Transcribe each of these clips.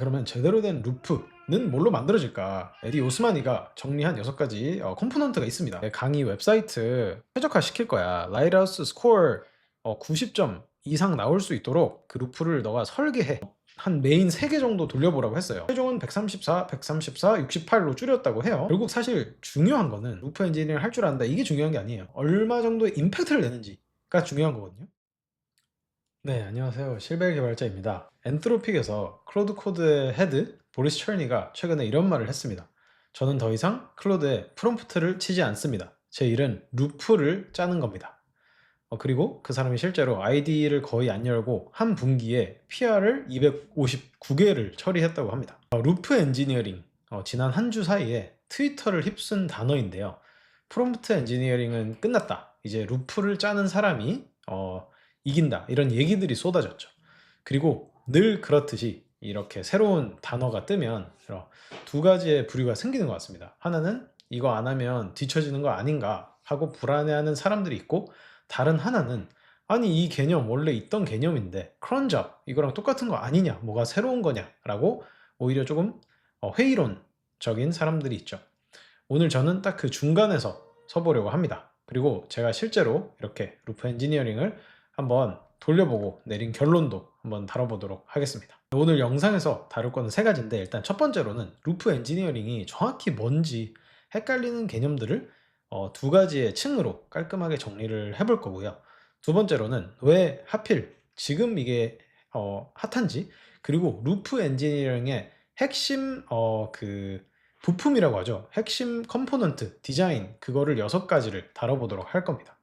그러면 제대로 된 루프는 뭘로 만들어질까? 에디 오스마니가 정리한 6가지 컴포넌트가 있습니다. 내 강의 웹사이트 최적화 시킬 거야. 라이트하우스 스코어 90점 이상 나올 수 있도록 그 루프를 너가 설계해. 한 메인 3개 정도 돌려보라고 했어요. 최종은 134, 134, 68로 줄였다고 해요. 결국 사실 중요한 거는 루프 엔지니어링 할 줄 안다, 이게 중요한 게 아니에요. 얼마 정도의 임팩트를 내는지가 중요한 거거든요. 네, 안녕하세요. 실베 개발자입니다. 엔트로픽에서 클로드 코드의 헤드 보리스 철니가 최근에 이런 말을 했습니다. 저는 더 이상 클로드에 프롬프트를 치지 않습니다. 제 일은 루프를 짜는 겁니다. 그리고 그 사람이 실제로 ID를 거의 안 열고 한 분기에 PR을 259개를 처리했다고 합니다. 루프 엔지니어링, 지난 한 주 사이에 트위터를 휩쓴 단어인데요. 프롬프트 엔지니어링은 끝났다. 이제 루프를 짜는 사람이 이긴다. 이런 얘기들이 쏟아졌죠. 그리고 늘 그렇듯이 이렇게 새로운 단어가 뜨면 두 가지의 부류가 생기는 것 같습니다. 하나는 이거 안 하면 뒤처지는 거 아닌가 하고 불안해하는 사람들이 있고, 다른 하나는 아니 이 개념 원래 있던 개념인데 크런잡 이거랑 똑같은 거 아니냐, 뭐가 새로운 거냐 라고 오히려 조금 회의론적인 사람들이 있죠. 오늘 저는 딱 그 중간에서 서보려고 합니다. 그리고 제가 실제로 이렇게 루프 엔지니어링을 한번 돌려보고 내린 결론도 한번 다뤄보도록 하겠습니다. 오늘 영상에서 다룰 거는 3가지인데, 일단 첫 번째로는 루프 엔지니어링이 정확히 뭔지 헷갈리는 개념들을 2가지의 층으로 깔끔하게 정리를 해볼 거고요. 두 번째로는 왜 하필 지금 이게 핫한지, 그리고 루프 엔지니어링의 핵심 그 부품이라고 하죠. 핵심 컴포넌트, 디자인, 그거를 6가지를 다뤄보도록 할 겁니다.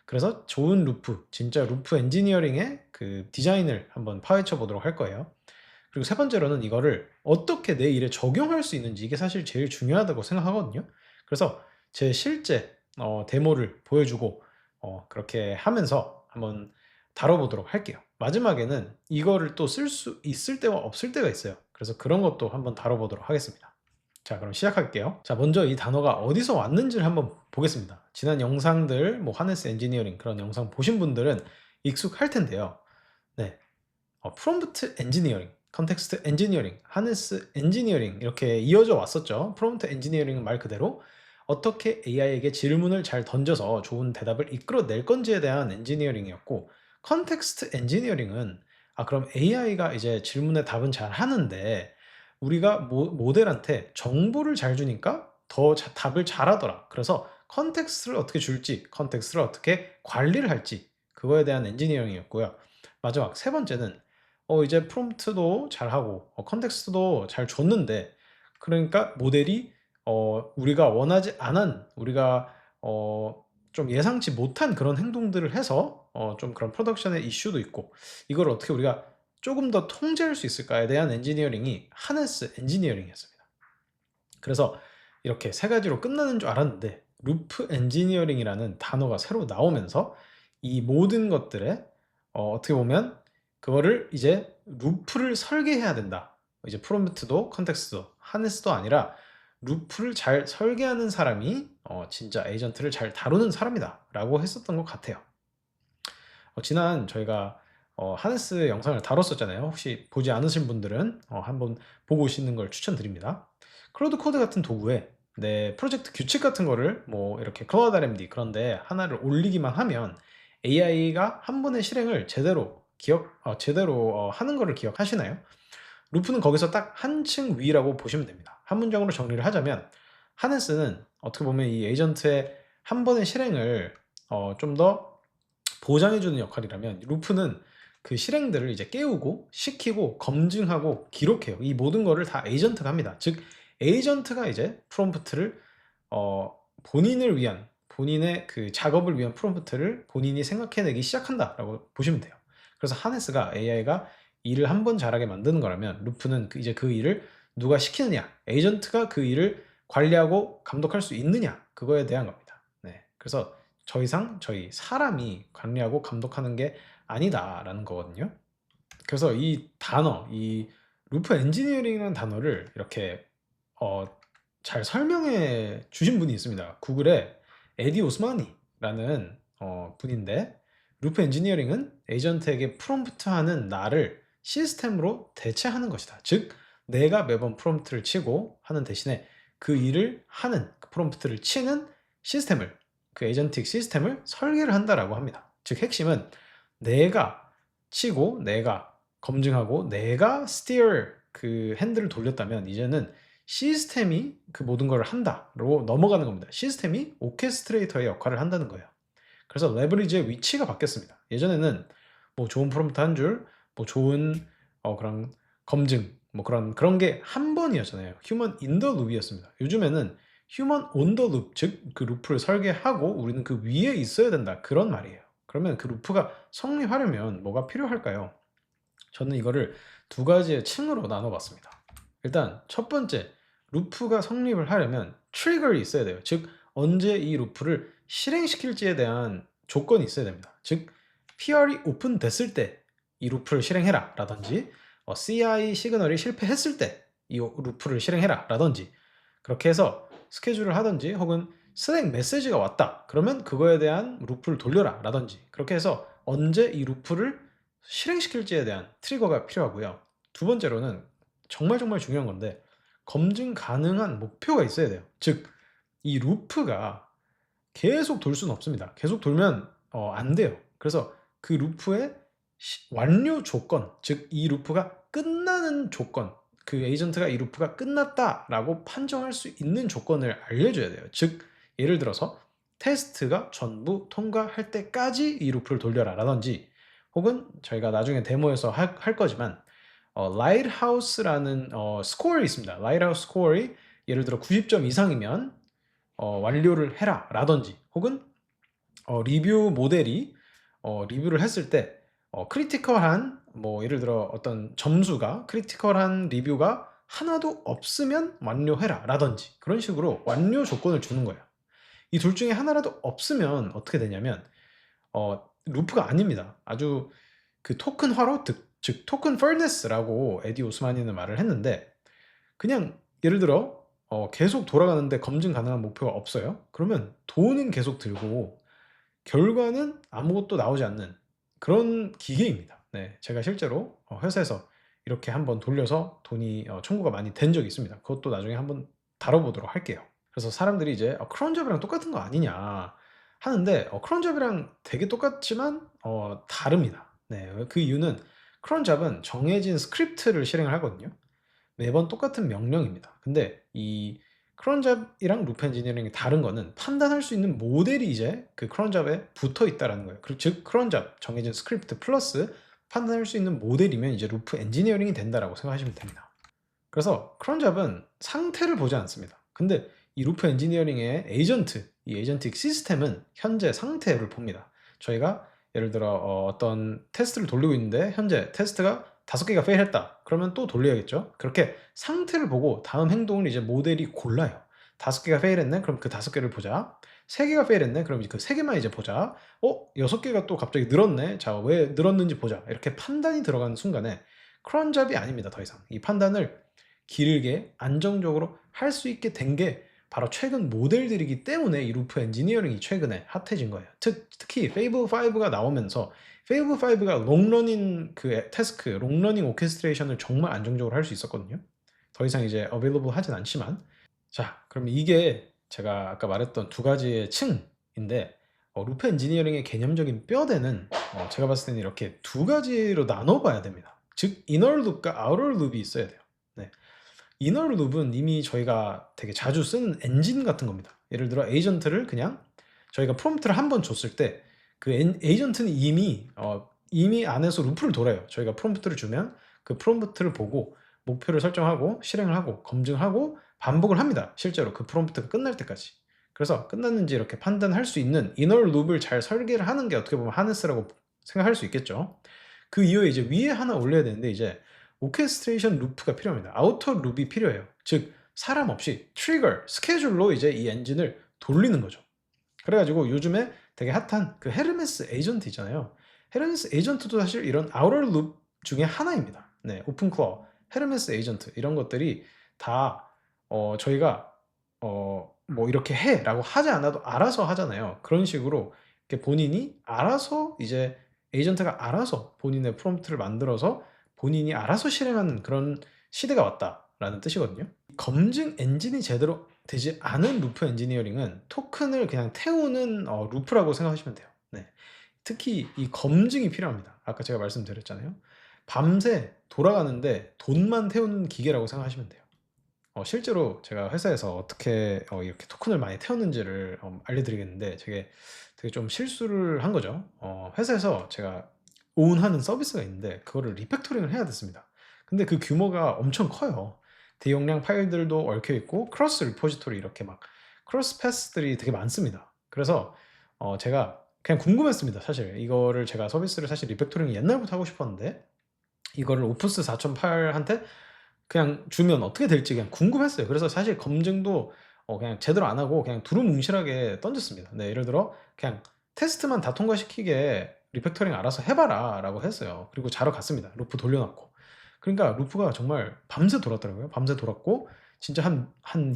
그래서 좋은 루프, 진짜 루프 엔지니어링의 그 디자인을 한번 파헤쳐 보도록 할 거예요. 그리고 세 번째로는 이거를 어떻게 내 일에 적용할 수 있는지, 이게 사실 제일 중요하다고 생각하거든요. 그래서 제 실제 데모를 보여주고 그렇게 하면서 한번 다뤄보도록 할게요. 마지막에는 이거를 또 쓸 수 있을 때와 없을 때가 있어요. 그래서 그런 것도 한번 다뤄보도록 하겠습니다. 자, 그럼 시작할게요. 자, 먼저 이 단어가 어디서 왔는지를 한번 보겠습니다. 지난 영상들, 뭐 하네스 엔지니어링 그런 영상 보신 분들은 익숙할 텐데요. 네, 프롬프트 엔지니어링, 컨텍스트 엔지니어링, 하네스 엔지니어링 이렇게 이어져 왔었죠. 프롬프트 엔지니어링은 말 그대로 어떻게 AI에게 질문을 잘 던져서 좋은 대답을 이끌어낼 건지에 대한 엔지니어링이었고, 컨텍스트 엔지니어링은 그럼 AI가 이제 질문에 답은 잘 하는데 우리가 모델한테 정보를 잘 주니까 더 답을 잘하더라. 그래서 컨텍스트를 어떻게 줄지, 컨텍스트를 어떻게 관리를 할지, 그거에 대한 엔지니어링이었고요. 마지막 세 번째는 이제 프롬프트도 잘하고 컨텍스트도 잘 줬는데, 그러니까 모델이 우리가 원하지 않은, 우리가 좀 예상치 못한 그런 행동들을 해서 좀 그런 프로덕션의 이슈도 있고, 이걸 어떻게 우리가 조금 더 통제할 수 있을까에 대한 엔지니어링이 하네스 엔지니어링이었습니다. 그래서 이렇게 3가지로 끝나는 줄 알았는데, 루프 엔지니어링이라는 단어가 새로 나오면서 이 모든 것들에 어떻게 보면 그거를 이제 루프를 설계해야 된다. 이제 프롬프트도 컨텍스트도 하네스도 아니라 루프를 잘 설계하는 사람이 진짜 에이전트를 잘 다루는 사람이다 라고 했었던 것 같아요. 지난 저희가 하네스 영상을 다뤘었잖아요. 혹시 보지 않으신 분들은 한번 보고 오시는 걸 추천드립니다. 클로드 코드 같은 도구에 내 프로젝트 규칙 같은 거를 뭐 이렇게 클라우드 RMD 그런데 하나를 올리기만 하면 AI가 한 번의 실행을 제대로 하는 거를 기억하시나요? 루프는 거기서 딱 한층 위라고 보시면 됩니다. 한 문장으로 정리를 하자면, 하네스는 어떻게 보면 이 에이전트의 한 번의 실행을 좀 더 보장해주는 역할이라면, 루프는 그 실행들을 이제 깨우고 시키고 검증하고 기록해요. 이 모든 거를 다 에이전트가 합니다. 즉 에이전트가 이제 프롬프트를 본인을 위한, 본인의 그 작업을 위한 프롬프트를 본인이 생각해내기 시작한다라고 보시면 돼요. 그래서 하네스가 AI가 일을 한 번 잘하게 만드는 거라면, 루프는 이제 그 일을 누가 시키느냐, 에이전트가 그 일을 관리하고 감독할 수 있느냐, 그거에 대한 겁니다. 네, 그래서 더 이상 저희 사람이 관리하고 감독하는 게 아니다라는 거거든요. 그래서 이 단어, 이 루프 엔지니어링이라는 단어를 이렇게 어, 잘 설명해 주신 분이 있습니다. 구글에 에디 오스마니라는 분인데, 루프 엔지니어링은 에이전트에게 프롬프트하는 나를 시스템으로 대체하는 것이다. 즉 내가 매번 프롬프트를 치고 하는 대신에 그 일을 하는 그 프롬프트를 치는 시스템을 그 에이전틱 시스템을 설계를 한다라고 합니다. 즉 핵심은 내가 치고 내가 검증하고 내가 steer 그 핸들을 돌렸다면 이제는 시스템이 그 모든 걸 한다로 넘어가는 겁니다. 시스템이 오케스트레이터의 역할을 한다는 거예요. 그래서 레버리지의 위치가 바뀌었습니다. 예전에는 뭐 좋은 프롬프트 한 줄, 뭐 좋은 그런 검증, 뭐 그런 게 한 번이었잖아요. 휴먼 인 더 룹이었습니다. 요즘에는 휴먼 온 더 룹, 즉 그 루프를 설계하고 우리는 그 위에 있어야 된다. 그런 말이에요. 그러면 그 루프가 성립하려면 뭐가 필요할까요? 저는 이거를 두 가지의 층으로 나눠 봤습니다. 일단 첫 번째, 루프가 성립을 하려면 트리거가 있어야 돼요. 즉 언제 이 루프를 실행시킬지에 대한 조건이 있어야 됩니다. 즉 PR이 오픈됐을 때 이 루프를 실행해라 라든지 CI 시그널이 실패했을 때 이 루프를 실행해라 라든지 그렇게 해서 스케줄을 하든지 혹은 슬랙 메시지가 왔다 그러면 그거에 대한 루프를 돌려라 라든지 그렇게 해서 언제 이 루프를 실행시킬지에 대한 트리거가 필요하고요. 두 번째로는 정말 정말 중요한 건데 검증 가능한 목표가 있어야 돼요. 즉 이 루프가 계속 돌 수는 없습니다. 계속 돌면 안 돼요. 그래서 그 루프의 완료 조건, 즉 이 루프가 끝나는 조건, 그 에이전트가 이 루프가 끝났다라고 판정할 수 있는 조건을 알려줘야 돼요. 즉 예를 들어서 테스트가 전부 통과할 때까지 이 루프를 돌려라 라든지 혹은 저희가 나중에 데모에서 할 거지만 라이트하우스라는 스코어이 있습니다. 라이트하우스 스코어이 예를 들어 90점 이상이면 완료를 해라 라든지 혹은 리뷰 모델이 리뷰를 했을 때 크리티컬한 뭐 예를 들어 어떤 점수가 크리티컬한 리뷰가 하나도 없으면 완료해라 라든지 그런 식으로 완료 조건을 주는 거예요. 이 둘 중에 하나라도 없으면 어떻게 되냐면 루프가 아닙니다. 아주 그 토큰화로 즉 토큰 퍼니스라고 에디 오스마니는 말을 했는데 그냥 예를 들어 계속 돌아가는데 검증 가능한 목표가 없어요. 그러면 돈은 계속 들고 결과는 아무것도 나오지 않는 그런 기계입니다. 네. 제가 실제로 회사에서 이렇게 한번 돌려서 돈이 청구가 많이 된 적이 있습니다. 그것도 나중에 한번 다뤄보도록 할게요. 그래서 사람들이 이제 크론 잡이랑 똑같은 거 아니냐 하는데 크론 잡이랑 되게 똑같지만 다릅니다. 네. 그 이유는 크론 잡은 정해진 스크립트를 실행을 하거든요. 매번 똑같은 명령입니다. 근데 이 크론잡이랑 루프 엔지니어링이 다른 거는 판단할 수 있는 모델이 이제 그 크론잡에 붙어 있다라는 거예요. 즉 크론잡 정해진 스크립트 플러스 판단할 수 있는 모델이면 이제 루프 엔지니어링이 된다라고 생각하시면 됩니다. 그래서 크론잡은 상태를 보지 않습니다. 근데 이 루프 엔지니어링의 에이전트, 이 에이전틱 시스템은 현재 상태를 봅니다. 저희가 예를 들어 어떤 테스트를 돌리고 있는데 현재 테스트가 5개가 페일했다. 그러면 또 돌려야겠죠. 그렇게 상태를 보고 다음 행동을 이제 모델이 골라요. 5개가 페일했네? 그럼 그 5개를 보자. 3개가 페일했네? 그럼 그 3개만 이제 보자. 6개가 또 갑자기 늘었네? 자, 왜 늘었는지 보자. 이렇게 판단이 들어가는 순간에 크런잡이 아닙니다. 더 이상. 이 판단을 길게 안정적으로 할 수 있게 된 게 바로 최근 모델들이기 때문에 이 루프 엔지니어링이 최근에 핫해진 거예요. 특히 페이블5가 나오면서 페이블5가 롱러닝 그 태스크, 롱러닝 오케스트레이션을 정말 안정적으로 할 수 있었거든요. 더 이상 이제 어베일러블 하진 않지만 자, 그럼 이게 제가 아까 말했던 두 가지의 층인데 루프 엔지니어링의 개념적인 뼈대는 제가 봤을 때는 이렇게 두 가지로 나눠 봐야 됩니다. 즉 이너 룹과 아우터 룹이 있어야 돼요. 네. 이너 룹은 이미 저희가 되게 자주 쓰는 엔진 같은 겁니다. 예를 들어 에이전트를 그냥 저희가 프롬프트를 한 번 줬을 때 그 에이전트는 이미 안에서 루프를 돌아요. 저희가 프롬프트를 주면 그 프롬프트를 보고 목표를 설정하고 실행을 하고 검증하고 반복을 합니다. 실제로 그 프롬프트가 끝날 때까지. 그래서 끝났는지 이렇게 판단할 수 있는 이너 룹을 잘 설계를 하는 게 어떻게 보면 하네스라고 생각할 수 있겠죠. 그 이후에 이제 위에 하나 올려야 되는데 이제 오케스트레이션 루프가 필요합니다. 아우터 룹이 필요해요. 즉 사람 없이 트리거, 스케줄로 이제 이 엔진을 돌리는 거죠. 그래가지고 요즘에 되게 핫한 그 헤르메스 에이전트 있잖아요. 헤르메스 에이전트도 사실 이런 아우터 룹 중에 하나입니다. 네, 오픈클러, 헤르메스 에이전트 이런 것들이 다 저희가 뭐 이렇게 해라고 하지 않아도 알아서 하잖아요. 그런 식으로 이렇게 본인이 알아서 이제 에이전트가 알아서 본인의 프롬프트를 만들어서 본인이 알아서 실행하는 그런 시대가 왔다라는 뜻이거든요. 검증 엔진이 제대로 되지 않은 루프 엔지니어링은 토큰을 그냥 태우는 루프라고 생각하시면 돼요. 네. 특히 이 검증이 필요합니다. 아까 제가 말씀드렸잖아요. 밤새 돌아가는데 돈만 태우는 기계라고 생각하시면 돼요. 실제로 제가 회사에서 어떻게 이렇게 토큰을 많이 태웠는지를 알려드리겠는데, 되게 좀 실수를 한 거죠. 회사에서 제가 오운하는 서비스가 있는데 그거를 리팩토링을 해야 됐습니다. 근데 그 규모가 엄청 커요. 대용량 파일들도 얽혀 있고 크로스 리포지토리, 이렇게 막 크로스 패스들이 되게 많습니다. 그래서 제가 그냥 궁금했습니다. 사실 이거를 제가 서비스를 사실 리팩토링 옛날부터 하고 싶었는데, 이거를 오프스 4.8한테 그냥 주면 어떻게 될지 그냥 궁금했어요. 그래서 사실 검증도 그냥 제대로 안 하고 그냥 두루뭉실하게 던졌습니다. 네, 예를 들어 그냥 "테스트만 다 통과시키게 리팩토링 알아서 해 봐라."라고 했어요. 그리고 자러 갔습니다, 루프 돌려 놓고. 그러니까 루프가 정말 밤새 돌았더라고요. 밤새 돌았고 진짜 한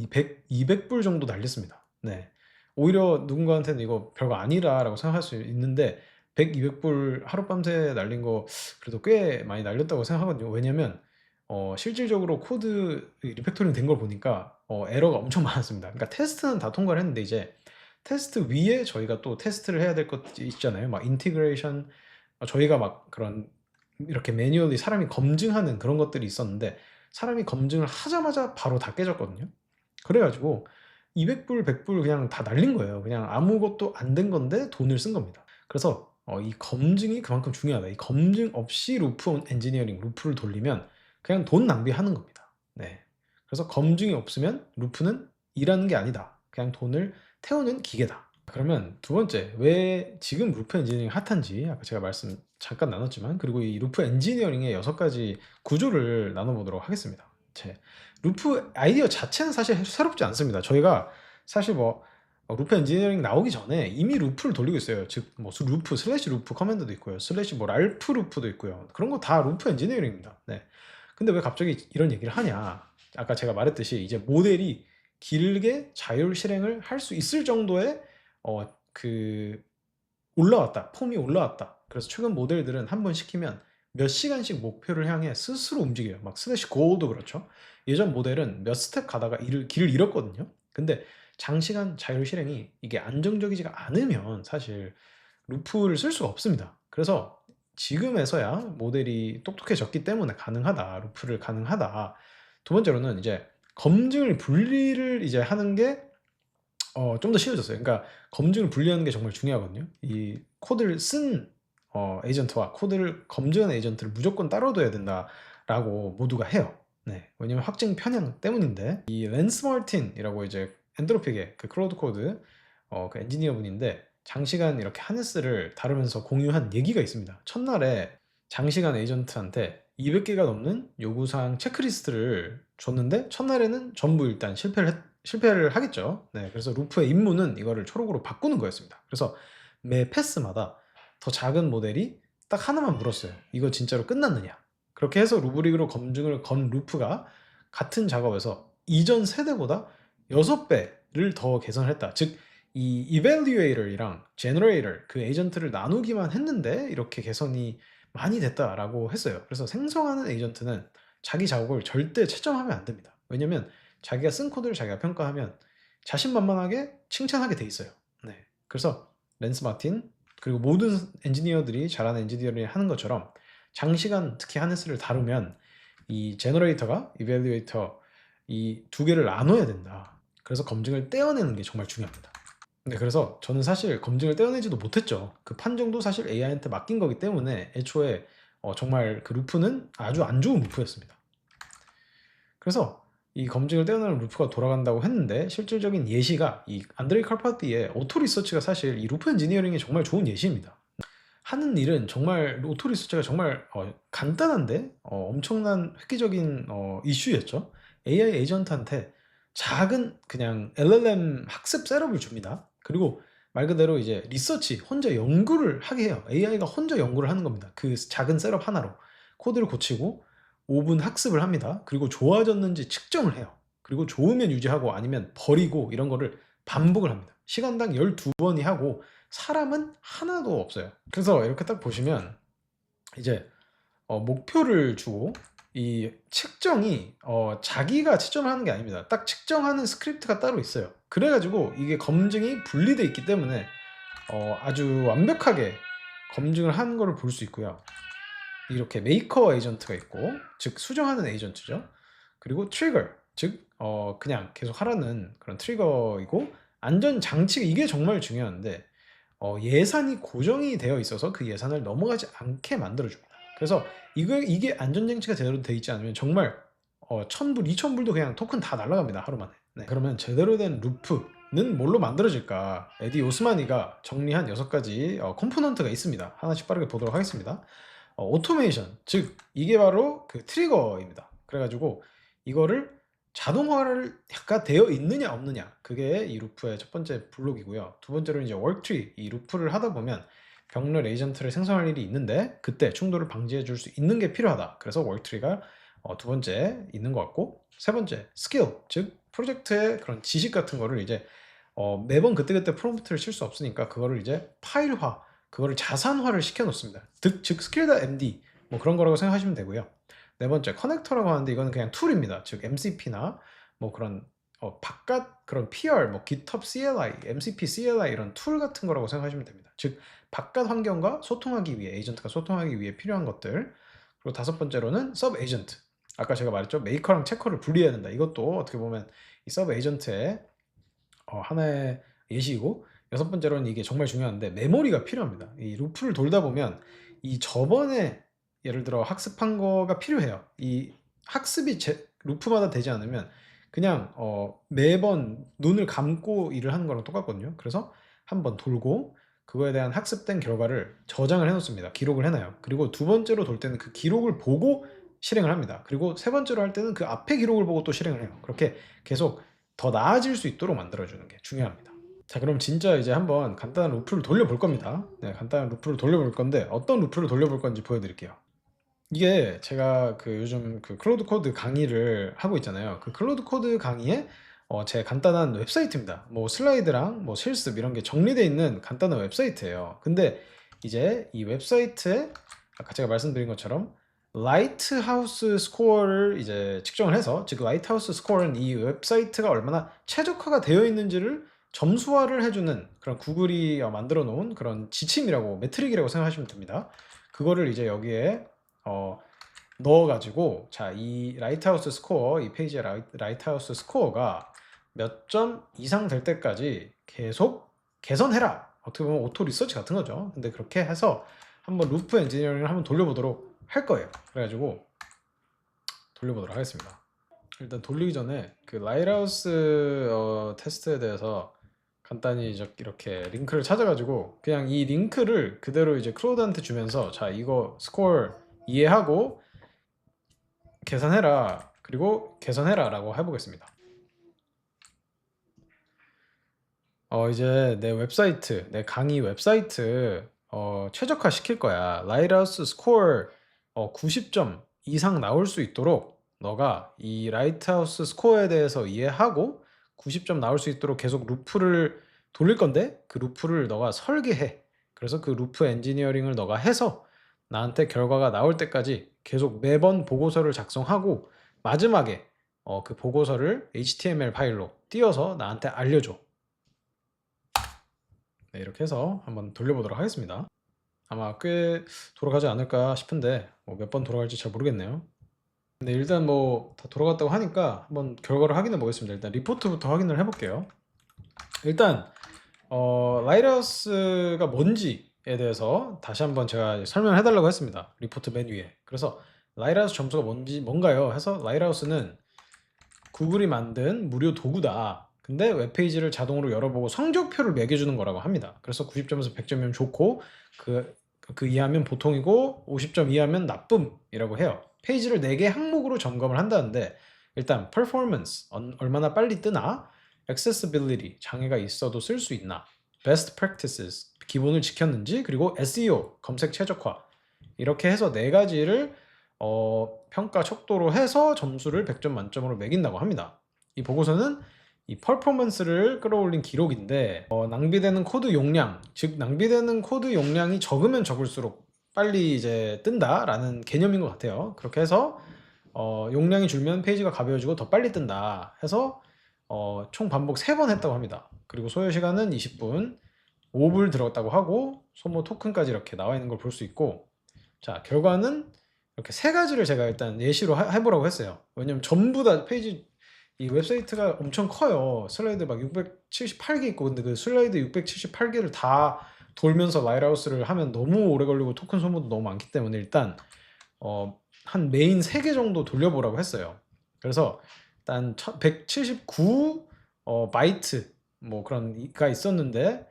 200 불 정도 날렸습니다. 네. 오히려 누군가한테는 '이거 별거 아니라.'라고 생각할 수 있는데, 200 불 하룻밤새 날린 거 그래도 꽤 많이 날렸다고 생각하거든요. 왜냐면 실질적으로 코드 리팩토링 된 걸 보니까 에러가 엄청 많았습니다. 그러니까 테스트는 다 통과를 했는데, 이제 테스트 위에 저희가 또 테스트를 해야 될 것들이 있잖아요. 막 인티그레이션, 저희가 막 그런 이렇게 매뉴얼리 사람이 검증하는 그런 것들이 있었는데, 사람이 검증을 하자마자 바로 다 깨졌거든요. 그래 가지고 200 불, 100 불 그냥 다 날린 거예요. 그냥 아무것도 안 된 건데 돈을 쓴 겁니다. 그래서 이 검증이 그만큼 중요하다. 이 검증 없이 루프 엔지니어링, 루프를 돌리면 그냥 돈 낭비하는 겁니다. 네. 그래서 검증이 없으면 루프는 일하는 게 아니다. 그냥 돈을 태우는 기계다. 그러면 두 번째, 왜 지금 루프 엔지니어링이 핫한지 아까 제가 말씀 잠깐 나눴지만, 그리고 이 루프 엔지니어링의 6가지 구조를 나눠보도록 하겠습니다. 루프 아이디어 자체는 사실 새롭지 않습니다. 저희가 사실 루프 엔지니어링 나오기 전에 이미 루프를 돌리고 있어요. 즉 루프, 슬래시 루프 커맨드도 있고요. 슬래시 랄프 루프도 있고요. 그런 거 다 루프 엔지니어링입니다. 네. 근데 왜 갑자기 이런 얘기를 하냐? 아까 제가 말했듯이 이제 모델이 길게 자율 실행을 할 수 있을 정도의 그 올라왔다. 폼이 올라왔다. 그래서 최근 모델들은 한번 시키면 몇 시간씩 목표를 향해 스스로 움직여요. 막 슬래시 고도 그렇죠. 예전 모델은 몇 스텝 가다가 길을 잃었거든요. 근데 장시간 자율 실행이 이게 안정적이지가 않으면 사실 루프를 쓸 수가 없습니다. 그래서 지금에서야 모델이 똑똑해졌기 때문에 가능하다. 루프를 가능하다. 두 번째로는 이제 검증을 분리를 이제 하는 게 좀 더 쉬워졌어요. 그러니까 검증을 분리하는 게 정말 중요하거든요. 이 코드를 쓴 에이전트와 코드를 검증하는 에이전트를 무조건 따로 둬야 된다라고 모두가 해요. 네. 왜냐면 확증 편향 때문인데, 이 랜스 마틴이라고 이제 엔트로픽의 그 클로드 코드 그 엔지니어 분인데, 장시간 이렇게 하네스를 다루면서 공유한 얘기가 있습니다. 첫날에 장시간 에이전트한테 200개가 넘는 요구사항 체크리스트를 줬는데, 첫날에는 전부 일단 실패를 하겠죠. 네. 그래서 루프의 임무는 이거를 초록으로 바꾸는 거였습니다. 그래서 매 패스마다 더 작은 모델이 딱 하나만 물었어요. "이거 진짜로 끝났느냐?" 그렇게 해서 루브릭으로 검증을 건 루프가 같은 작업에서 이전 세대보다 6 배를 더 개선을 했다. 즉 이 evaluator이랑 generator, 그 에이전트를 나누기만 했는데 이렇게 개선이 많이 됐다라고 했어요. 그래서 생성하는 에이전트는 자기 작업을 절대 채점하면 안 됩니다. 왜냐면 자기가 쓴 코드를 자기가 평가하면 자신만만하게 칭찬하게 돼 있어요. 네. 그래서 랜스 마틴, 그리고 모든 엔지니어들이 잘하는 엔지니어링을 하는 것처럼 장시간 특히 하네스를 다루면 이 제너레이터가 이밸류에이터, 이 두 개를 나눠야 된다. 그래서 검증을 떼어내는 게 정말 중요합니다. 네, 그래서 저는 사실 검증을 떼어내지도 못했죠. 그 판정도 사실 AI한테 맡긴 거기 때문에 애초에 정말 그 루프는 아주 안 좋은 루프였습니다. 그래서 이 검증을 떼어내는 루프가 돌아간다고 했는데, 실질적인 예시가 이 안드레이 칼파티의 오토 리서치가 사실 이 루프 엔지니어링에 정말 좋은 예시입니다. 하는 일은 정말 오토 리서치가 정말 간단한데 엄청난 획기적인 이슈였죠. AI 에이전트한테 작은 그냥 LLM 학습 셋업을 줍니다. 그리고 말 그대로 이제 리서치, 혼자 연구를 하게 해요. AI가 혼자 연구를 하는 겁니다. 그 작은 셋업 하나로 코드를 고치고 5분 학습을 합니다. 그리고 좋아졌는지 측정을 해요. 그리고 좋으면 유지하고 아니면 버리고, 이런 거를 반복을 합니다. 시간당 12번이 하고 사람은 하나도 없어요. 그래서 이렇게 딱 보시면 이제 목표를 주고 이 측정이 자기가 측정을 하는 게 아닙니다. 딱 측정하는 스크립트가 따로 있어요. 그래 가지고 이게 검증이 분리돼 있기 때문에 아주 완벽하게 검증을 한 거를 볼 수 있고요. 이렇게 메이커 에이전트가 있고, 즉 수정하는 에이전트죠. 그리고 트리거, 즉 그냥 계속 하라는 그런 트리거이고, 안전 장치가 이게 정말 중요한데 예산이 고정이 되어 있어서 그 예산을 넘어가지 않게 만들어 줍니다. 그래서 이게 안전 장치가 제대로 돼 있지 않으면 정말 1,000불, 2,000불도 그냥 토큰 다 날아갑니다, 하루 만에. 네. 그러면 제대로 된 루프는 뭘로 만들어질까? 에디 오스마니가 정리한 6가지 컴포넌트가 있습니다. 하나씩 빠르게 보도록 하겠습니다. 오토메이션, 즉 이게 바로 그 트리거입니다. 그래 가지고 이거를 자동화가 되어 있느냐 없느냐, 그게 이 루프의 첫 번째 블록이고요. 두 번째로는 이제 워크트리, 이 루프를 하다 보면 병렬 에이전트를 생성할 일이 있는데 그때 충돌을 방지해 줄 수 있는 게 필요하다. 그래서 워크트리가 두 번째 있는 것 같고, 세 번째 스킬, 즉 프로젝트의 그런 지식 같은 거를 이제 매번 그때그때 프롬프트를 칠 수 없으니까 그거를 이제 파일화, 그거를 자산화를 시켜 놓습니다. 즉 스킬.md 뭐 그런 거라고 생각하시면 되고요. 네 번째 커넥터라고 하는데 이거는 그냥 툴입니다. 즉 MCP나 뭐 그런 바깥 그런 PR, 뭐 GitHub CLI, MCP CLI 이런 툴 같은 거라고 생각하시면 됩니다. 즉 바깥 환경과 소통하기 위해, 에이전트가 소통하기 위해 필요한 것들. 그리고 다섯 번째로는 서브 에이전트. 아까 제가 말했죠. 메이커랑 체커를 분리해야 된다. 이것도 어떻게 보면 이 서브 에이전트의 하나의 예시이고, 여섯 번째로는 이게 정말 중요한데 메모리가 필요합니다. 이 루프를 돌다 보면 이 저번에 예를 들어 학습한 거가 필요해요. 이 학습이 루프마다 되지 않으면 그냥 매번 눈을 감고 일을 하는 거랑 똑같거든요. 그래서 한번 돌고 그거에 대한 학습된 결과를 저장을 해 놓습니다. 기록을 해 놔요. 그리고 두 번째로 돌 때는 그 기록을 보고 실행을 합니다. 그리고 세 번째로 할 때는 그 앞에 기록을 보고 또 실행을 해요. 그렇게 계속 더 나아질 수 있도록 만들어 주는 게 중요합니다. 자, 그럼 진짜 이제 한번 간단한 루프를 돌려볼 겁니다. 네, 간단한 루프를 돌려볼 건데 어떤 루프를 돌려볼 건지 보여드릴게요. 이게 제가 요즘 클로드 코드 강의를 하고 있잖아요. 그 클로드 코드 강의에 제 간단한 웹사이트입니다. 뭐 슬라이드랑 뭐 실습 이런 게 정리되어 있는 간단한 웹사이트예요. 근데 이제 이 웹사이트에 아까 제가 말씀드린 것처럼 라이트하우스 스코어를 이제 측정을 해서, 즉 라이트하우스 스코어는 이 웹사이트가 얼마나 최적화가 되어 있는지를 점수화를 해주는 그런 구글이 만들어 놓은 그런 지침이라고, 매트릭이라고 생각하시면 됩니다. 그거를 이제 여기에 넣어 가지고, 자, 이 라이트하우스 스코어, 이 페이지의 라이트하우스 스코어가 몇 점 이상 될 때까지 계속 개선해라. 어떻게 보면 오토 리서치 같은 거죠. 근데 그렇게 해서 한번 루프 엔지니어링을 한번 돌려보도록 할 거예요. 그래 가지고 돌려보도록 하겠습니다. 일단 돌리기 전에 그 라이트하우스 테스트에 대해서 간단히 이렇게 링크를 찾아 가지고 그냥 이 링크를 그대로 이제 클로드한테 주면서, 자, 이거 스코어 이해하고 계산해라, 그리고 개선해라 라고 해보겠습니다. 이제 내 웹사이트, 내 강의 웹사이트 최적화 시킬 거야. 라이트하우스 스코어 90점 이상 나올 수 있도록 너가 이 라이트하우스 스코어에 대해서 이해하고 90점 나올 수 있도록 계속 루프를 돌릴 건데, 그 루프를 너가 설계해. 그래서 그 루프 엔지니어링을 너가 해서 나한테 결과가 나올 때까지 계속 매번 보고서를 작성하고 마지막에 그 보고서를 HTML 파일로 띄워서 나한테 알려줘. 네, 이렇게 해서 한번 돌려보도록 하겠습니다. 아마 꽤 돌아가지 않을까 싶은데 몇 번 돌아갈지 잘 모르겠네요. 근데 일단 뭐 다 돌아갔다고 하니까 한번 결과를 확인해 보겠습니다. 일단 리포트부터 확인을 해볼게요. 일단 라이트하우스가 뭔지에 대해서 다시 한번 제가 설명을 해달라고 했습니다. 리포트 맨 위에. 그래서 라이트하우스 점수가 뭔가요? 해서 라이트하우스는 구글이 만든 무료 도구다. 근데 웹페이지를 자동으로 열어보고 성적표를 매겨주는 거라고 합니다. 그래서 90점에서 100점이면 좋고 그 이하면 보통이고 50점 이하면 나쁨이라고 해요. 페이지를 4개 항목으로 점검을 한다는데, 일단 performance, 얼마나 빨리 뜨나, accessibility, 장애가 있어도 쓸 수 있나, best practices, 기본을 지켰는지, 그리고 SEO, 검색 최적화, 이렇게 해서 4가지를 평가 척도로 해서 점수를 100점 만점으로 매긴다고 합니다. 이 보고서는 이 퍼포먼스를 끌어올린 기록인데 낭비되는 코드 용량, 즉 낭비되는 코드 용량이 적으면 적을수록 빨리 이제 뜬다라는 개념인 것 같아요. 그렇게 해서 용량이 줄면 페이지가 가벼워지고 더 빨리 뜬다 해서 총 반복 3번 했다고 합니다. 그리고 소요 시간은 20분, 5불 들었다고 하고 소모 토큰까지 이렇게 나와 있는 걸 볼 수 있고, 자 결과는 이렇게 3가지를 제가 일단 예시로 해보라고 했어요. 왜냐면 전부 다 페이지, 이 웹사이트가 엄청 커요. 슬라이드 막 678개 있고, 근데 그 슬라이드 678개를 다 돌면서 라이트하우스를 하면 너무 오래 걸리고 토큰 소모도 너무 많기 때문에 일단 한 메인 3개 정도 돌려보라고 했어요. 그래서 일단 179 바이트 뭐 그런 가 있었는데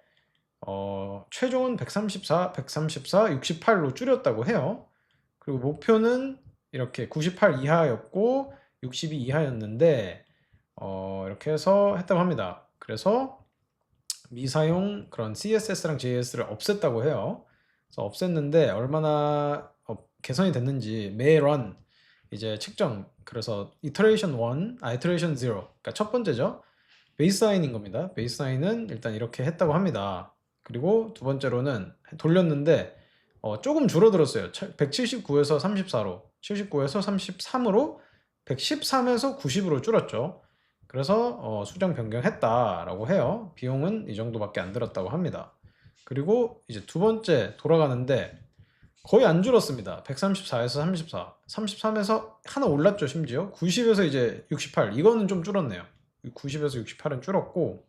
최종은 134, 68로 줄였다고 해요. 그리고 목표는 이렇게 98 이하였고 62 이하였는데 이렇게 해서 했다고 합니다. 그래서 미사용 그런 CSS랑 JS를 없앴다고 해요. 그래서 없앴는데 얼마나 개선이 됐는지 매 런 이제 측정, 그래서 이터레이션 1, 이터레이션 0, 그러니까 첫 번째죠. 베이스라인인 겁니다. 베이스라인은 일단 이렇게 했다고 합니다. 그리고 두 번째로는 돌렸는데 조금 줄어들었어요. 179에서 34로, 79에서 33으로 113에서 90으로 줄었죠. 그래서 수정 변경했다라고 해요. 비용은 이 정도밖에 안 들었다고 합니다. 그리고 이제 두 번째 돌아가는데 거의 안 줄었습니다. 134에서 34, 33에서 하나 올랐죠. 심지어 90에서 이제 68, 이거는 좀 줄었네요. 90에서 68은 줄었고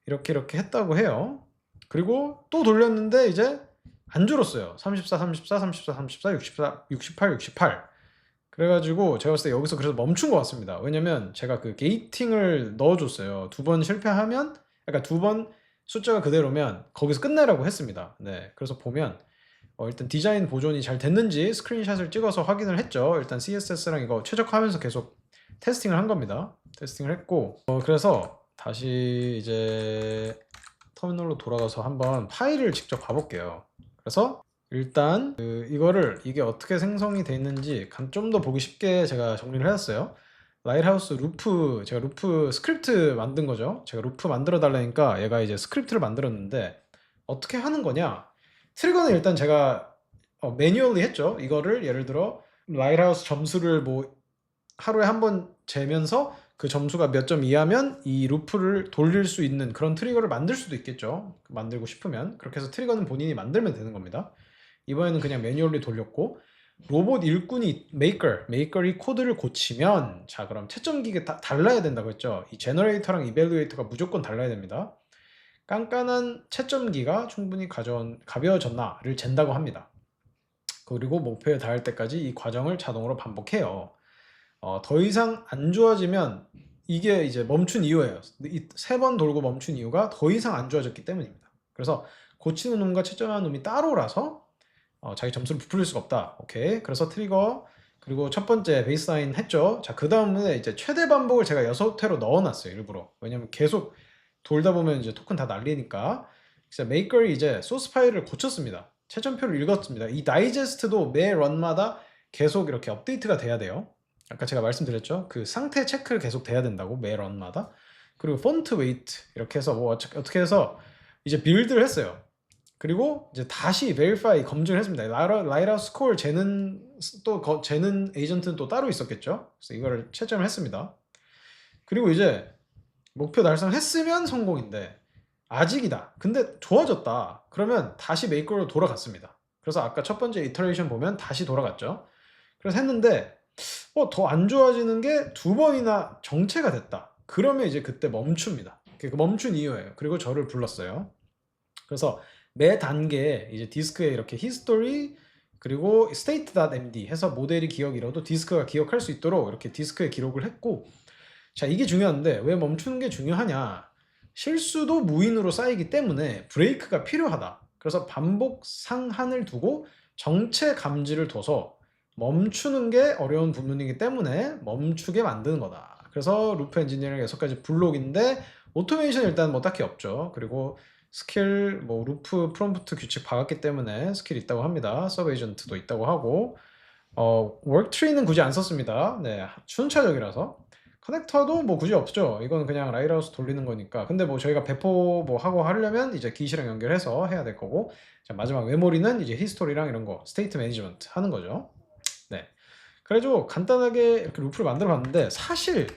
이렇게 했다고 해요. 그리고 또 돌렸는데 이제 안 줄었어요. 34, 34, 34, 34, 64, 68, 68. 그래가지고 제가 봤을 때 여기서 그래서 멈춘 것 같습니다. 왜냐면 제가 그 게이팅을 넣어줬어요. 2번 실패하면, 그러니까 2번 숫자가 그대로면 거기서 끝내라고 했습니다. 네, 그래서 보면 일단 디자인 보존이 잘 됐는지 스크린샷을 찍어서 확인을 했죠. 일단 CSS랑 이거 최적화하면서 계속 테스팅을 한 겁니다. 테스팅을 했고 그래서 다시 이제 터미널로 돌아가서 한번 파일을 직접 봐볼게요. 그래서 일단 이거를 이게 어떻게 생성이 돼 있는지 좀 더 보기 쉽게 제가 정리를 해놨어요. 라이트하우스 루프, 제가 루프 스크립트 만든 거죠. 제가 루프 만들어 달라니까 얘가 이제 스크립트를 만들었는데 어떻게 하는 거냐, 트리거는 일단 제가 매뉴얼리 했죠. 이거를 예를 들어 라이트하우스 점수를 뭐 하루에 한 번 재면서 그 점수가 몇 점 이하면 이 루프를 돌릴 수 있는 그런 트리거를 만들 수도 있겠죠. 만들고 싶으면. 그렇게 해서 트리거는 본인이 만들면 되는 겁니다. 이번에는 그냥 매뉴얼리 돌렸고, 로봇 일꾼이 메이커이 코드를 고치면, 자 그럼 채점기가 달라야 된다고 했죠. 이 제너레이터랑 이밸루에이터가 무조건 달라야 됩니다. 깐깐한 채점기가 충분히 가벼워졌나를 잰다고 합니다. 그리고 목표에 닿을 때까지 이 과정을 자동으로 반복해요. 더 이상 안 좋아지면 이게 이제 멈춘 이유예요. 이 3번 돌고 멈춘 이유가 더 이상 안 좋아졌기 때문입니다. 그래서 고치는 놈과 채점하는 놈이 따로라서 자기 점수를 부풀릴 수가 없다. 오케이. 그래서 트리거, 그리고 첫 번째 베이스라인 했죠. 자, 그 다음에 이제 최대 반복을 제가 6회로 넣어놨어요. 일부러. 왜냐면 계속 돌다 보면 이제 토큰 다 날리니까. 그래서 메이커이 이제 소스 파일을 고쳤습니다. 채점표를 읽었습니다. 이 다이제스트도 매 런마다 계속 이렇게 업데이트가 돼야 돼요. 아까 제가 말씀드렸죠. 그 상태 체크를 계속 돼야 된다고, 매 런마다. 그리고 폰트 웨이트 이렇게 해서 뭐 어떻게 해서 이제 빌드를 했어요. 그리고 이제 다시 베리파이 검증을 했습니다. 라이라 스코어 재는 에이전트는 또 따로 있었겠죠. 그래서 이거를 채점을 했습니다. 그리고 이제 목표 달성했으면 성공인데 아직이다, 근데 좋아졌다, 그러면 다시 메이커로 돌아갔습니다. 그래서 아까 첫 번째 이터레이션 보면 다시 돌아갔죠. 그래서 했는데 더 안 좋아지는 게 2번이나 정체가 됐다. 그러면 이제 그때 멈춥니다. 그 멈춘 이유예요. 그리고 저를 불렀어요. 그래서 매 단계에 이제 디스크에 이렇게 history 그리고 state.md 해서 모델이 기억 잃어도 디스크가 기억할 수 있도록 이렇게 디스크에 기록을 했고, 자 이게 중요한데 왜 멈추는 게 중요하냐, 실수도 무인으로 쌓이기 때문에 브레이크가 필요하다. 그래서 반복 상한을 두고 정체 감지를 둬서 멈추는 게 어려운 부분이기 때문에 멈추게 만드는 거다. 그래서 루프 엔지니어링 6가지 블록인데 오토메이션 일단 뭐 딱히 없죠. 그리고 스킬 뭐 루프 프롬프트 규칙 박았기 때문에 스킬 있다고 합니다. 서브 에이전트도 있다고 하고 워크트리는 굳이 안 썼습니다. 네, 순차적이라서. 커넥터도 뭐 굳이 없죠. 이건 그냥 라이트하우스 돌리는 거니까. 근데 뭐 저희가 배포 뭐 하고 하려면 이제 기시랑 연결해서 해야 될 거고, 자 마지막 메모리는 이제 히스토리랑 이런 거 스테이트 매니지먼트 하는 거죠. 네, 그래 가지고 간단하게 이렇게 루프를 만들어 봤는데 사실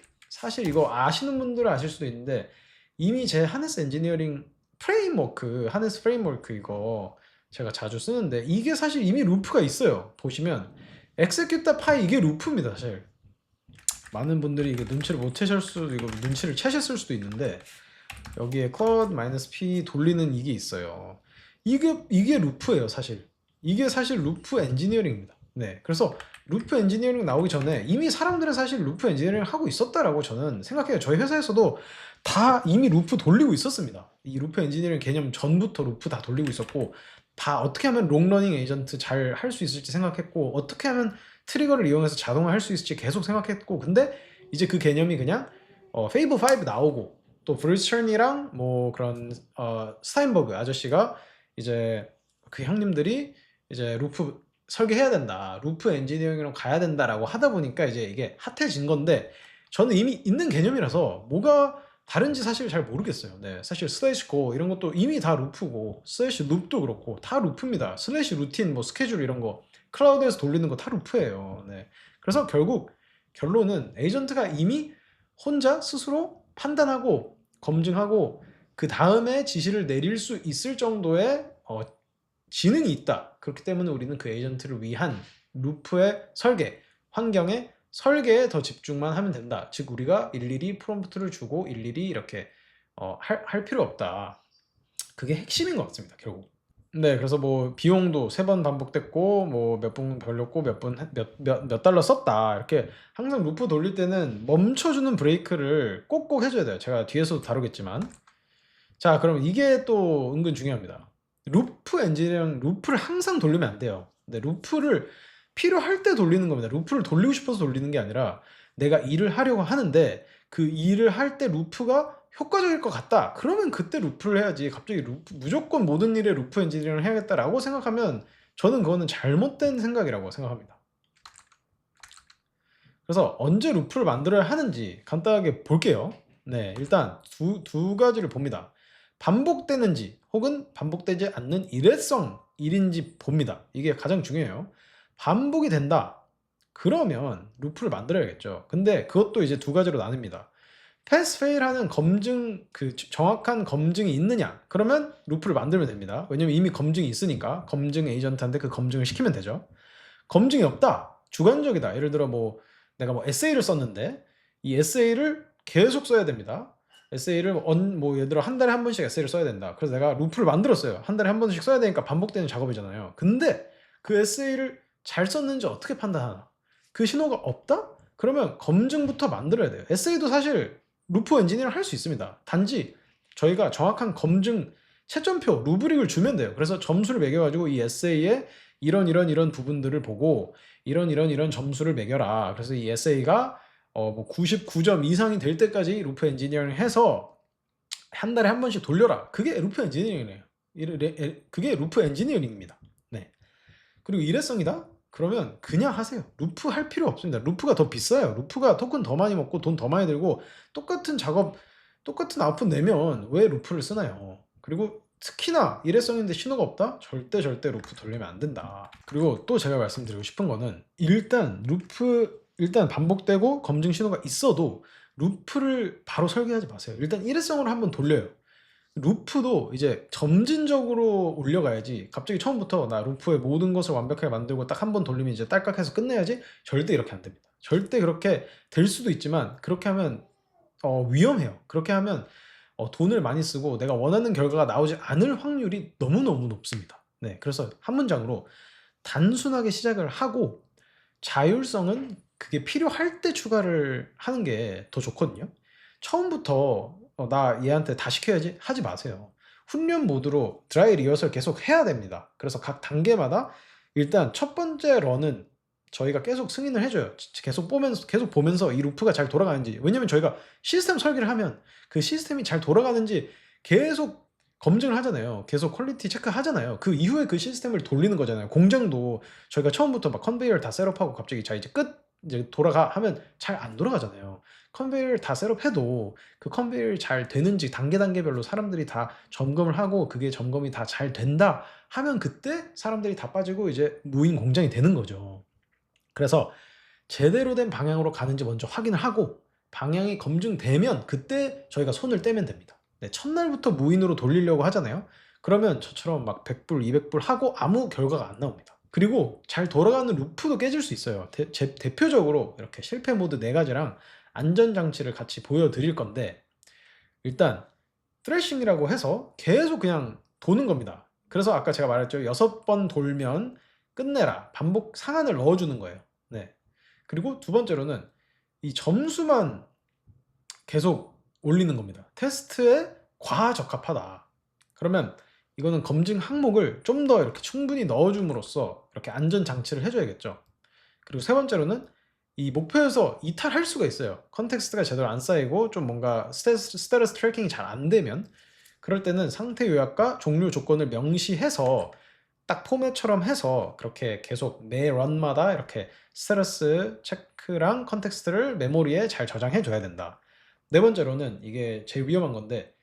이거 아시는 분들은 아실 수도 있는데 이미 제 하네스 엔지니어링 프레임워크, 하네스 프레임워크 이거 제가 자주 쓰는데 이게 사실 이미 루프가 있어요. 보시면 execute.py 이게 루프입니다, 사실. 많은 분들이 이게 눈치를 못 채실 수도 이거 눈치를 채셨을 수도 있는데 여기에 cord-p 돌리는 이게 있어요. 이게 루프예요, 사실. 이게 사실 루프 엔지니어링입니다. 네, 그래서 루프 엔지니어링 나오기 전에 이미 사람들은 사실 루프 엔지니어링 하고 있었다라고 저는 생각해요. 저희 회사에서도 다 이미 루프 돌리고 있었습니다. 이 루프 엔지니어링 개념 전부터 루프 다 돌리고 있었고 다 어떻게 하면 롱러닝 에이전트 잘 할 수 있을지 생각했고 어떻게 하면 트리거를 이용해서 자동화 할 수 있을지 계속 생각했고 근데 이제 그 개념이 그냥 페이브 5 나오고 또 브루스 천이랑 뭐 그런 스타인버그 아저씨가 이제 그 형님들이 이제 루프 설계해야 된다. 루프 엔지니어링으로 가야 된다라고 하다 보니까 이제 이게 핫해진 건데 저는 이미 있는 개념이라서 뭐가 다른지 사실 잘 모르겠어요. 네, 사실 슬래시 고 이런 것도 이미 다 루프고 슬래시 룹도 그렇고 다 루프입니다. 슬래시 루틴 뭐 스케줄 이런 거 클라우드에서 돌리는 거 다 루프예요. 네, 그래서 결국 결론은 에이전트가 이미 혼자 스스로 판단하고 검증하고 그 다음에 지시를 내릴 수 있을 정도의 지능이 있다. 그렇기 때문에 우리는 그 에이전트를 위한 루프의 설계, 환경의 설계에 더 집중만 하면 된다. 즉 우리가 일일이 프롬프트를 주고 일일이 이렇게 할 필요 없다. 그게 핵심인 것 같습니다, 결국. 네, 그래서 뭐 비용도 3번 반복됐고 뭐 몇 분 걸렸고 몇 달러 썼다. 이렇게 항상 루프 돌릴 때는 멈춰주는 브레이크를 꼭꼭 해줘야 돼요. 제가 뒤에서도 다루겠지만. 자, 그럼 이게 또 은근 중요합니다. 루프 엔지니어링 루프를 항상 돌리면 안 돼요. 근데 루프를 필요할 때 돌리는 겁니다. 루프를 돌리고 싶어서 돌리는 게 아니라 내가 일을 하려고 하는데 그 일을 할 때 루프가 효과적일 것 같다. 그러면 그때 루프를 해야지. 갑자기 루프 무조건 모든 일에 루프 엔지니어링을 해야겠다라고 생각하면 저는 그거는 잘못된 생각이라고 생각합니다. 그래서 언제 루프를 만들어야 하는지 간단하게 볼게요. 네, 일단 두 가지를 봅니다. 반복되는지 혹은 반복되지 않는 일회성 일인지 봅니다. 이게 가장 중요해요. 반복이 된다. 그러면 루프를 만들어야겠죠. 근데 그것도 이제 두 가지로 나뉩니다. 패스 페일하는 검증 그 정확한 검증이 있느냐? 그러면 루프를 만들면 됩니다. 왜냐면 이미 검증이 있으니까 검증 에이전트한테 그 검증을 시키면 되죠. 검증이 없다. 주관적이다. 예를 들어 뭐 내가 뭐 에세이를 썼는데 이 에세이를 계속 써야 됩니다. 에세이를 뭐 예를 들어 한 달에 한 번씩 에세이를 써야 된다. 그래서 내가 루프를 만들었어요. 한 달에 한 번씩 써야 되니까 반복되는 작업이잖아요. 근데 그 에세이를 잘 썼는지 어떻게 판단하나? 그 신호가 없다? 그러면 검증부터 만들어야 돼요. 에세이도 사실 루프 엔지니어를 할 수 있습니다. 단지 저희가 정확한 검증 채점표, 루브릭을 주면 돼요. 그래서 점수를 매겨가지고 이 에세이에 이런 부분들을 보고 이런 점수를 매겨라. 그래서 이 에세이가 뭐 99점 이상이 될 때까지 루프 엔지니어링 해서 한 달에 한 번씩 돌려라. 그게 루프 엔지니어링이에요. 그게 루프 엔지니어링입니다. 네. 그리고 일회성이다? 그러면 그냥 하세요. 루프 할 필요 없습니다. 루프가 더 비싸요. 루프가 토큰 더 많이 먹고 돈 더 많이 들고 똑같은 작업, 똑같은 아웃풋 내면 왜 루프를 쓰나요? 그리고 특히나 일회성인데 신호가 없다? 절대 루프 돌리면 안 된다. 그리고 또 제가 말씀드리고 싶은 거는 일단 반복되고 검증 신호가 있어도 루프를 바로 설계하지 마세요. 일단 일회성으로 한번 돌려요. 루프도 이제 점진적으로 올려가야지 갑자기 처음부터 나 루프의 모든 것을 완벽하게 만들고 딱 한 번 돌리면 이제 딸깍해서 끝내야지 절대 이렇게 안 됩니다. 절대 그렇게 될 수도 있지만 그렇게 하면 위험해요. 그렇게 하면 돈을 많이 쓰고 내가 원하는 결과가 나오지 않을 확률이 너무너무 높습니다. 네, 그래서 한 문장으로 단순하게 시작을 하고 자율성은 그게 필요할 때 추가를 하는 게 더 좋거든요. 처음부터 나 얘한테 다 시켜야지 하지 마세요. 훈련 모드로 드라이 리허설 계속 해야 됩니다. 그래서 각 단계마다 일단 첫 번째 런은 저희가 계속 승인을 해줘요. 계속 보면서 이 루프가 잘 돌아가는지. 왜냐면 저희가 시스템 설계를 하면 그 시스템이 잘 돌아가는지 계속 검증을 하잖아요. 계속 퀄리티 체크하잖아요. 그 이후에 그 시스템을 돌리는 거잖아요. 공장도 저희가 처음부터 막 컨베이어를 다 셋업하고 갑자기 자 이제 끝 이제 돌아가 하면 잘 안 돌아가잖아요. 컨베이어를 다 셋업해도 그 컨베이어를 잘 되는지 단계별로 사람들이 다 점검을 하고 그게 점검이 다 잘 된다 하면 그때 사람들이 다 빠지고 이제 무인 공장이 되는 거죠. 그래서 제대로 된 방향으로 가는지 먼저 확인을 하고 방향이 검증되면 그때 저희가 손을 떼면 됩니다. 네, 첫날부터 무인으로 돌리려고 하잖아요. 그러면 저처럼 막 100불, 200불 하고 아무 결과가 안 나옵니다. 그리고 잘 돌아가는 루프도 깨질 수 있어요. 대표적으로 이렇게 실패 모드 4가지랑 안전장치를 같이 보여드릴 건데, 일단 트래싱이라고 해서 계속 그냥 도는 겁니다. 그래서 아까 제가 말했죠. 6번 돌면 끝내라. 반복 상한을 넣어주는 거예요. 네. 그리고 두 번째로는 이 점수만 계속 올리는 겁니다. 테스트에 과적합하다. 그러면 이거는 검증 항목을 좀 더 이렇게 충분히 넣어줌으로써 이렇게 안전 장치를 해줘야겠죠. 그리고 세 번째로는 이 목표에서 이탈할 수가 있어요. 컨텍스트가 제대로 안 쌓이고 좀 뭔가 스테러스 트래킹이 잘 안 되면, 그럴 때는 상태 요약과 종료 조건을 명시해서 딱 포맷처럼 해서 그렇게 계속 매 런마다 이렇게 스테러스 체크랑 컨텍스트를 메모리에 잘 저장해 둬야 된다. 네 번째로는 이게 제일 위험한 건데,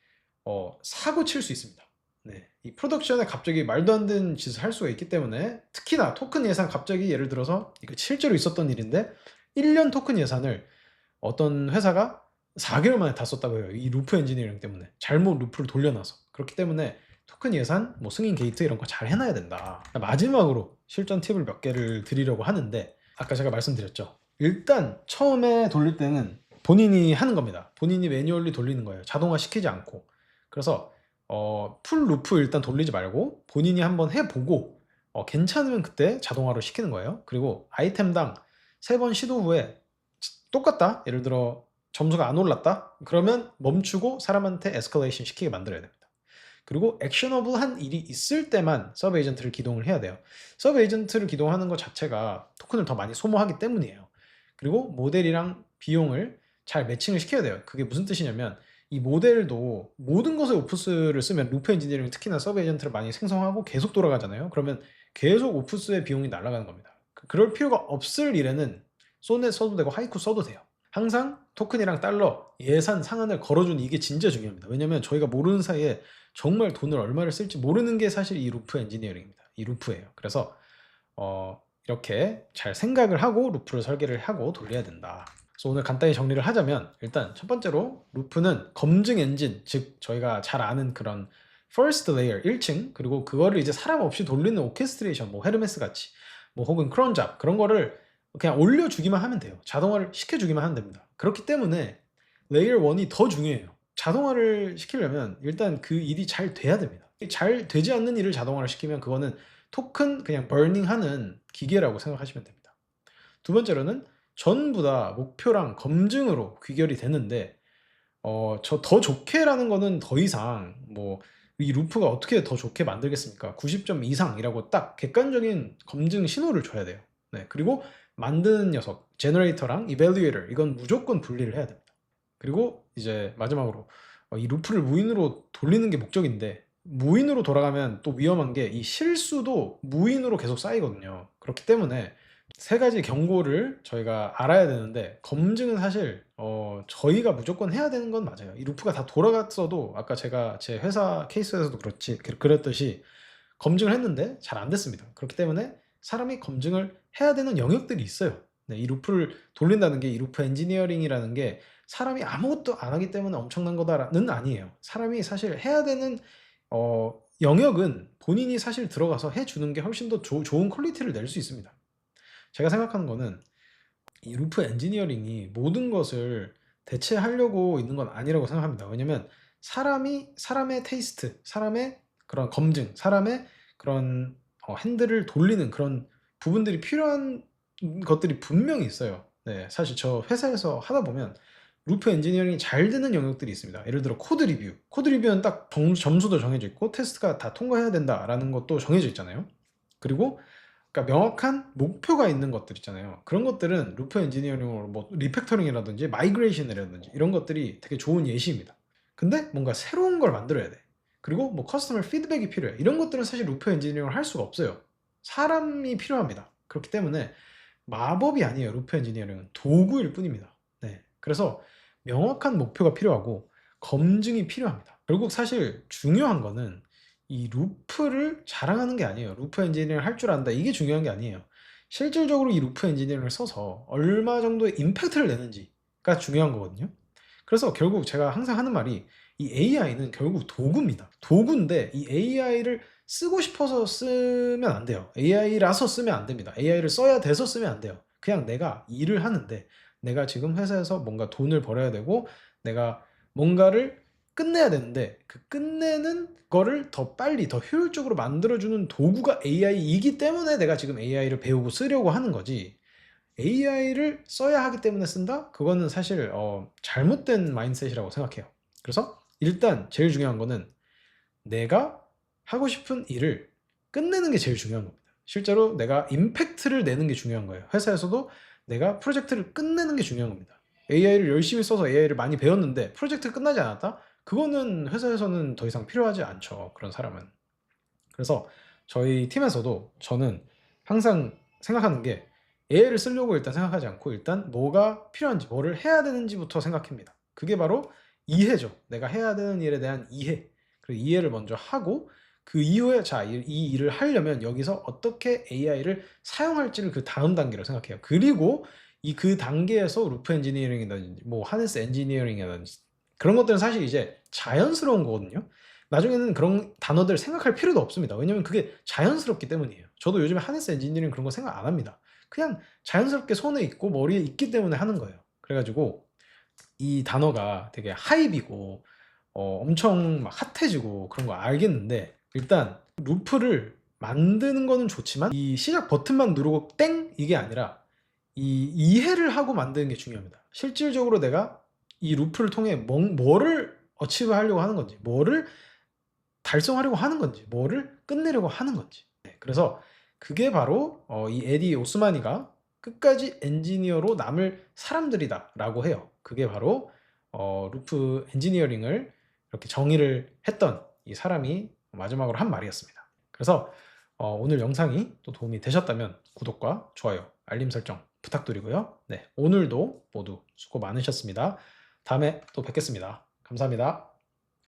사고 칠 수 있습니다. 네. 이 프로덕션에 갑자기 말도 안 되는 짓을 할 수가 있기 때문에, 특히나 토큰 예산 갑자기 예를 들어서 이거 실제로 있었던 일인데 1년 토큰 예산을 어떤 회사가 4개월 만에 다 썼다고 해요. 이 루프 엔지니어링 때문에. 잘못 루프를 돌려놔서. 그렇기 때문에 토큰 예산, 뭐 승인 게이트 이런 거 잘 해놔야 된다. 마지막으로 실전 팁을 몇 개를 드리려고 하는데, 아까 제가 말씀드렸죠. 일단 처음에 돌릴 때는 본인이 하는 겁니다. 본인이 매뉴얼리 돌리는 거예요. 자동화 시키지 않고. 그래서 풀 루프 일단 돌리지 말고 본인이 한번 해보고 괜찮으면 그때 자동화로 시키는 거예요. 그리고 아이템당 3번 시도 후에 똑같다, 예를 들어 점수가 안 올랐다, 그러면 멈추고 사람한테 에스컬레이션 시키게 만들어야 됩니다. 그리고 액셔너블한 일이 있을 때만 서브 에이전트를 기동을 해야 돼요. 서브 에이전트를 기동하는 것 자체가 토큰을 더 많이 소모하기 때문이에요. 그리고 모델이랑 비용을 잘 매칭을 시켜야 돼요. 그게 무슨 뜻이냐면, 이 모델도 모든 것에 오프스를 쓰면, 루프 엔지니어링 특히나 서브 에이전트를 많이 생성하고 계속 돌아가잖아요. 그러면 계속 오프스의 비용이 날아가는 겁니다. 그럴 필요가 없을 일에는 소넷 써도 되고 하이쿠 써도 돼요. 항상 토큰이랑 달러 예산 상한을 걸어주는, 이게 진짜 중요합니다. 왜냐면 저희가 모르는 사이에 정말 돈을 얼마를 쓸지 모르는 게 사실 이 루프 엔지니어링입니다. 이 루프예요. 그래서 이렇게 잘 생각을 하고 루프를 설계를 하고 돌려야 된다. 그래서 오늘 간단히 정리를 하자면, 일단 첫 번째로 루프는 검증 엔진, 즉 저희가 잘 아는 그런 first layer 1층, 그리고 그거를 이제 사람 없이 돌리는 오케스트레이션, 뭐 헤르메스 같이, 뭐 혹은 크론잡, 그런 거를 그냥 올려주기만 하면 돼요. 자동화를 시켜주기만 하면 됩니다. 그렇기 때문에 레이어 1이 더 중요해요. 자동화를 시키려면 일단 그 일이 잘 돼야 됩니다. 잘 되지 않는 일을 자동화를 시키면 그거는 토큰 그냥 버닝하는 기계라고 생각하시면 됩니다. 두 번째로는 전부 다 목표랑 검증으로 귀결이 되는데, 저 더 좋게라는 거는 더 이상 뭐 이 루프가 어떻게 더 좋게 만들겠습니까? 90점 이상이라고 딱 객관적인 검증 신호를 줘야 돼요. 네. 그리고 만드는 녀석, 제너레이터랑 이밸류에이터, 이건 무조건 분리를 해야 됩니다. 그리고 이제 마지막으로 이 루프를 무인으로 돌리는 게 목적인데, 무인으로 돌아가면 또 위험한 게 이 실수도 무인으로 계속 쌓이거든요. 그렇기 때문에 세 가지 경고를 저희가 알아야 되는데, 검증은 사실 저희가 무조건 해야 되는 건 맞아요. 이 루프가 다 돌아갔어도 아까 제가 제 회사 케이스에서도 그랬듯이 검증을 했는데 잘 안 됐습니다. 그렇기 때문에 사람이 검증을 해야 되는 영역들이 있어요. 네, 이 루프를 돌린다는 게, 이 루프 엔지니어링이라는 게 사람이 아무것도 안 하기 때문에 엄청난 거다는 아니에요. 사람이 사실 해야 되는 영역은 본인이 사실 들어가서 해주는 게 훨씬 더 좋은 퀄리티를 낼 수 있습니다. 제가 생각하는 거는 이 루프 엔지니어링이 모든 것을 대체하려고 있는 건 아니라고 생각합니다. 왜냐면 사람의 테이스트, 사람의 그런 검증, 사람의 그런 핸들을 돌리는 그런 부분들이 필요한 것들이 분명히 있어요. 네, 사실 저 회사에서 하다 보면 루프 엔지니어링이 잘 되는 영역들이 있습니다. 예를 들어 코드 리뷰. 코드 리뷰는 딱 점수도 정해져 있고 테스트가 다 통과해야 된다라는 것도 정해져 있잖아요. 그리고 그러니까 명확한 목표가 있는 것들 있잖아요. 그런 것들은 루프 엔지니어링으로 뭐 리팩터링이라든지 마이그레이션이라든지 이런 것들이 되게 좋은 예시입니다. 근데 뭔가 새로운 걸 만들어야 돼. 그리고 뭐 커스터머 피드백이 필요해. 이런 것들은 사실 루프 엔지니어링을 할 수가 없어요. 사람이 필요합니다. 그렇기 때문에 마법이 아니에요. 루프 엔지니어링은 도구일 뿐입니다. 네. 그래서 명확한 목표가 필요하고 검증이 필요합니다. 결국 사실 중요한 거는 이 루프를 자랑하는 게 아니에요. 루프 엔지니어링을 할 줄 안다, 이게 중요한 게 아니에요. 실질적으로 이 루프 엔지니어링을 써서 얼마 정도의 임팩트를 내는지가 중요한 거거든요. 그래서 결국 제가 항상 하는 말이 이 AI는 결국 도구입니다. 도구인데 이 AI를 쓰고 싶어서 쓰면 안 돼요. AI라서 쓰면 안 됩니다. AI를 써야 돼서 쓰면 안 돼요. 그냥 내가 일을 하는데 내가 지금 회사에서 뭔가 돈을 벌어야 되고 내가 뭔가를 끝내야 되는데 그 끝내는 거를 더 빨리 더 효율적으로 만들어주는 도구가 AI이기 때문에 내가 지금 AI를 배우고 쓰려고 하는 거지 AI를 써야 하기 때문에 쓴다? 그거는 사실 잘못된 마인드셋이라고 생각해요. 그래서 일단 제일 중요한 거는 내가 하고 싶은 일을 끝내는 게 제일 중요한 겁니다. 실제로 내가 임팩트를 내는 게 중요한 거예요. 회사에서도 내가 프로젝트를 끝내는 게 중요한 겁니다. AI를 열심히 써서 AI를 많이 배웠는데 프로젝트가 끝나지 않았다? 그거는 회사에서는 더 이상 필요하지 않죠. 그런 사람은. 그래서 저희 팀에서도 저는 항상 생각하는 게 AI를 쓰려고 일단 생각하지 않고 일단 뭐가 필요한지, 뭐를 해야 되는지부터 생각합니다. 그게 바로 이해죠. 내가 해야 되는 일에 대한 이해. 그리고 이해를 먼저 하고 그 이후에 자, 이 일을 하려면 여기서 어떻게 AI를 사용할지를 그 다음 단계로 생각해요. 그리고 이 그 단계에서 루프 엔지니어링이라든지 뭐 하네스 엔지니어링이라든지 그런 것들은 사실 이제 자연스러운 거거든요. 나중에는 그런 단어들 생각할 필요도 없습니다. 왜냐면 그게 자연스럽기 때문이에요. 저도 요즘에 하네스 엔지니어링 그런 거 생각 안 합니다. 그냥 자연스럽게 손에 있고 머리에 있기 때문에 하는 거예요. 그래 가지고 이 단어가 되게 하이브이고 엄청 막 핫해지고 그런 거 알겠는데 일단 루프를 만드는 거는 좋지만 이 시작 버튼만 누르고 땡 이게 아니라 이 이해를 하고 만드는 게 중요합니다. 실질적으로 내가 이 루프를 통해 뭐를 어치브 하려고 하는 건지, 뭐를 달성하려고 하는 건지, 뭐를 끝내려고 하는 건지. 네, 그래서 그게 바로 이 에디 오스마니가 끝까지 엔지니어로 남을 사람들이다라고 해요. 그게 바로 루프 엔지니어링을 이렇게 정의를 했던 이 사람이 마지막으로 한 말이었습니다. 그래서 오늘 영상이 또 도움이 되셨다면 구독과 좋아요, 알림 설정 부탁드리고요. 네, 오늘도 모두 수고 많으셨습니다. 다음에 또 뵙겠습니다. 감사합니다.